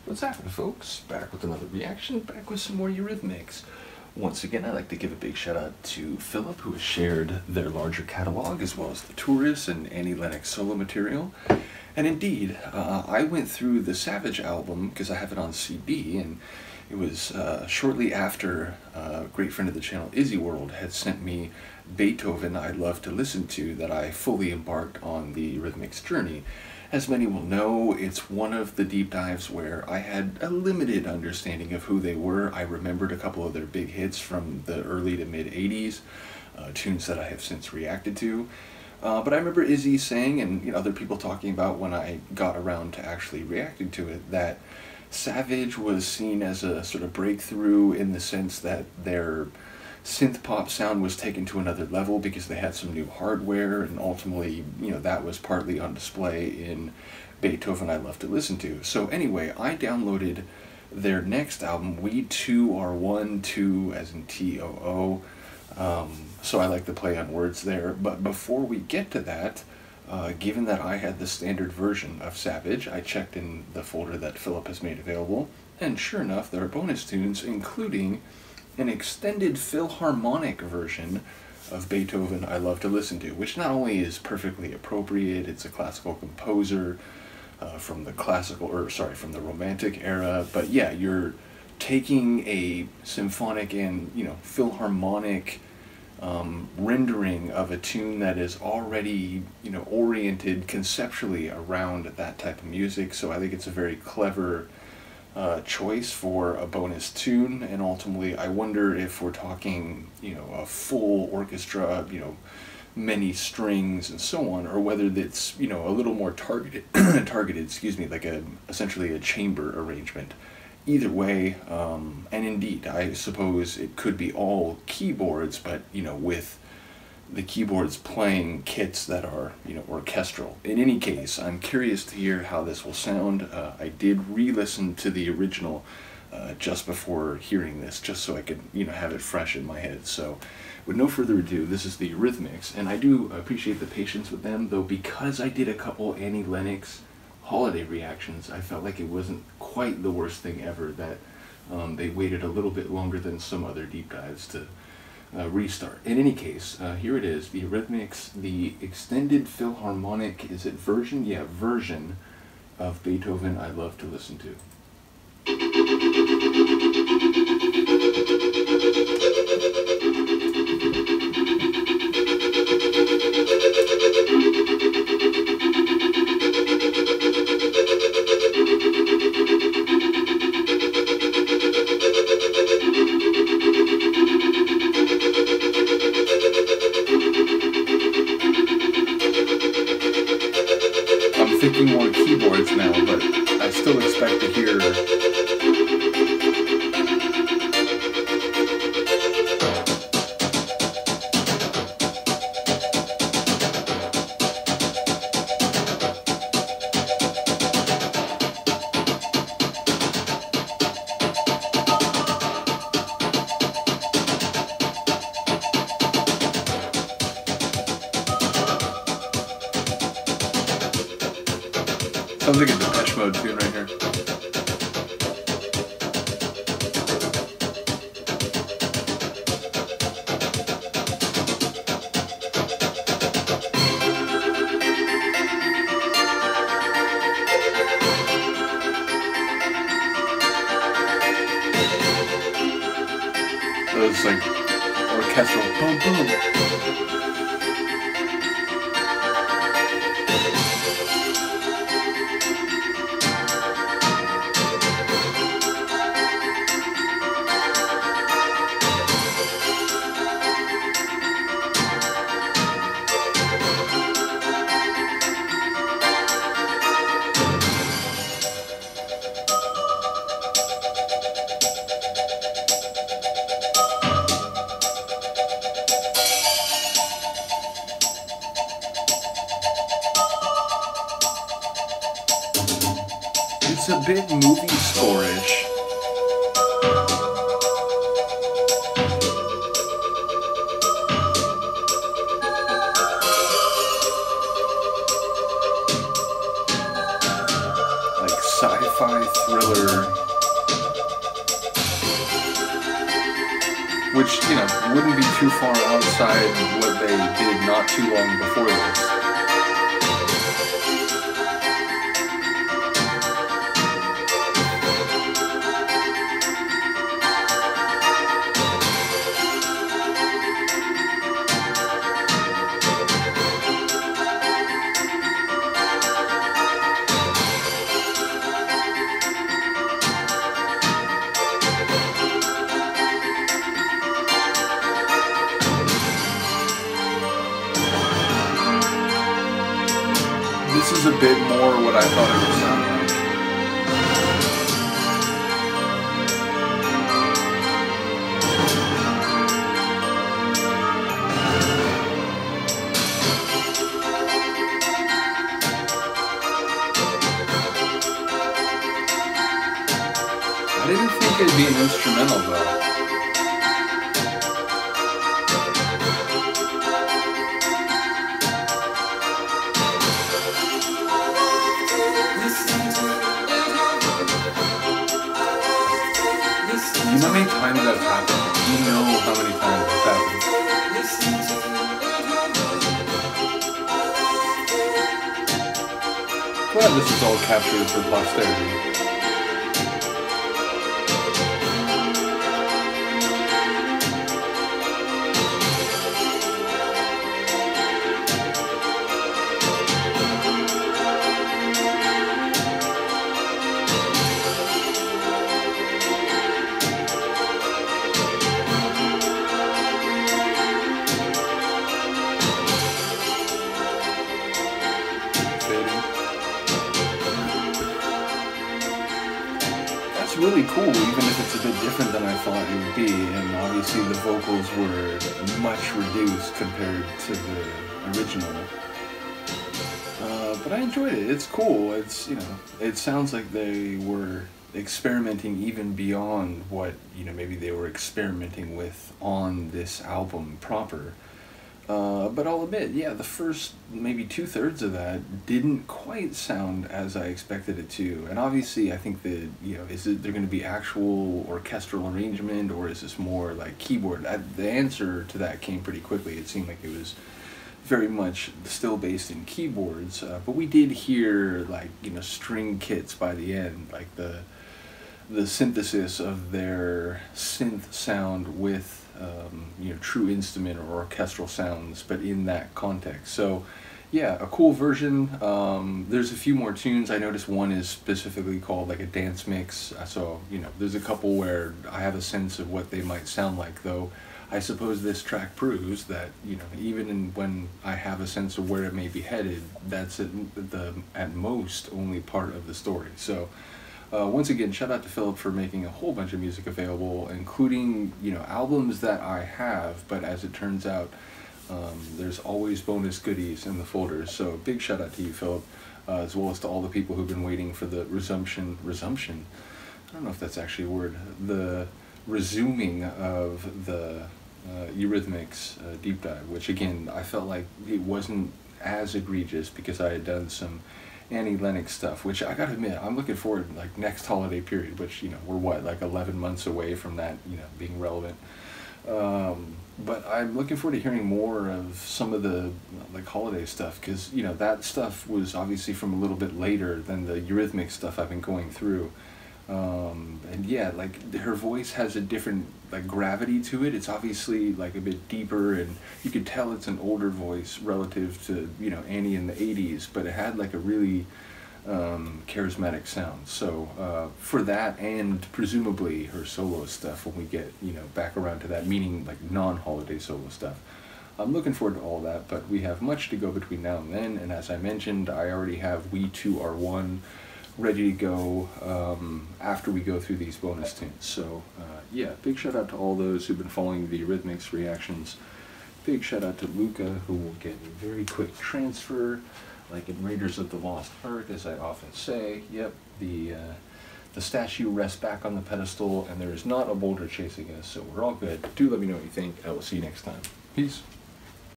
What's happening, folks? Back with another reaction, back with some more Eurythmics. Once again, I'd like to give a big shout out to Philip, who has shared their larger catalog, as well as the Tourists and Annie Lennox solo material. And indeed, I went through the Savage album, because I have it on CD, and it was shortly after a great friend of the channel, Izzy World, had sent me Beethoven I Love to Listen to that I fully embarked on the Eurythmics journey. As many will know, it's one of the deep dives where I had a limited understanding of who they were. I remembered a couple of their big hits from the early to mid 80s, tunes that I have since reacted to. But I remember Izzy saying, and other people talking about when I got around to actually reacting to it, that Savage was seen as a sort of breakthrough in the sense that their synth pop sound was taken to another level because they had some new hardware, and ultimately, that was partly on display in Beethoven I Love to Listen to. So anyway, I downloaded their next album, We Two Are One, Two as in T-O-O. So I like to play on words there. But before we get to that, given that I had the standard version of Savage, I checked in the folder that Philip has made available, and sure enough, there are bonus tunes, including an extended Philharmonic version of Beethoven I Love to Listen to, which not only is perfectly appropriate, it's a classical composer from the from the Romantic era, but yeah, you're taking a symphonic and Philharmonic rendering of a tune that is already oriented conceptually around that type of music. So I think it's a very clever choice for a bonus tune, and ultimately I wonder if we're talking a full orchestra, many strings and so on, or whether it's a little more targeted excuse me, like essentially a chamber arrangement. Either way, and indeed I suppose it could be all keyboards, but with the keyboards playing kits that are orchestral. In any case, I'm curious to hear how this will sound. I did re-listen to the original just before hearing this, just so I could have it fresh in my head. So with no further ado, this is the Eurythmics, and I do appreciate the patience with them, though because I did a couple Annie Lennox holiday reactions, I felt like it wasn't quite the worst thing ever that they waited a little bit longer than some other deep dives to restart. In any case, here it is, the Eurythmics, the extended Philharmonic, is it version? Yeah, version of Beethoven I Love to Listen to. I'm thinking more keyboards now, but I still expect to hear sounds like a Depeche Mode tune right here. So it's like orchestral boom boom. It's a bit movie score-ish. Like sci-fi lo-fi thriller, which, you know, wouldn't be too far outside what they did not too long before this. This is a bit more what I thought it would sound like. I didn't think it'd be an instrumental though. You know how many times that's happened? You know how many times that's happened. Glad this is all captured for posterity. That's really cool, even if it's a bit different than I thought it would be, and obviously the vocals were much reduced compared to the original. But I enjoyed it. It's cool. It's, you know, it sounds like they were experimenting even beyond what, you know, maybe they were experimenting with on this album proper. But I'll admit, yeah, the first maybe 2/3 of that didn't quite sound as I expected it to. And obviously, I think that, you know, is it there going to be actual orchestral arrangement, or is this more like keyboard? The answer to that came pretty quickly. It seemed like it was very much still based in keyboards, but we did hear, like, you know, string kits by the end, like the synthesis of their synth sound with you know, true instrument or orchestral sounds, but in that context. So yeah, a cool version. There's a few more tunes. I noticed one is specifically called like a dance mix, so, you know, there's a couple where I have a sense of what they might sound like, though I suppose this track proves that, you know, even when I have a sense of where it may be headed, that's at most only part of the story. So once again, shout out to Philip for making a whole bunch of music available, including, you know, albums that I have, but as it turns out, there's always bonus goodies in the folders. So big shout out to you, Philip, as well as to all the people who've been waiting for the resumption, I don't know if that's actually a word, the resuming of the Eurythmics deep dive, which again, I felt like it wasn't as egregious because I had done some Annie Lennox stuff, which I gotta admit, I'm looking forward to, like, next holiday period, which, you know, we're what, like 11 months away from that, you know, being relevant. But I'm looking forward to hearing more of some of the, like, holiday stuff, because, you know, that stuff was obviously from a little bit later than the Eurythmics stuff I've been going through. And yeah, like, her voice has a different, like, gravity to it. It's obviously, like, a bit deeper, and you could tell it's an older voice relative to, you know, Annie in the 80s, but it had, like, a really charismatic sound. So for that, and presumably her solo stuff when we get, you know, back around to that, meaning, like, non-holiday solo stuff, I'm looking forward to all that. But we have much to go between now and then, and as I mentioned, I already have We Two Are One ready to go after we go through these bonus tunes. So yeah, big shout out to all those who've been following the Eurythmics reactions. Big shout out to Luca, who will get a very quick transfer, like in Raiders of the Lost Ark, as I often say. Yep, the statue rests back on the pedestal, and there is not a boulder chasing us, so we're all good. Do let me know what you think. I will see you next time. Peace.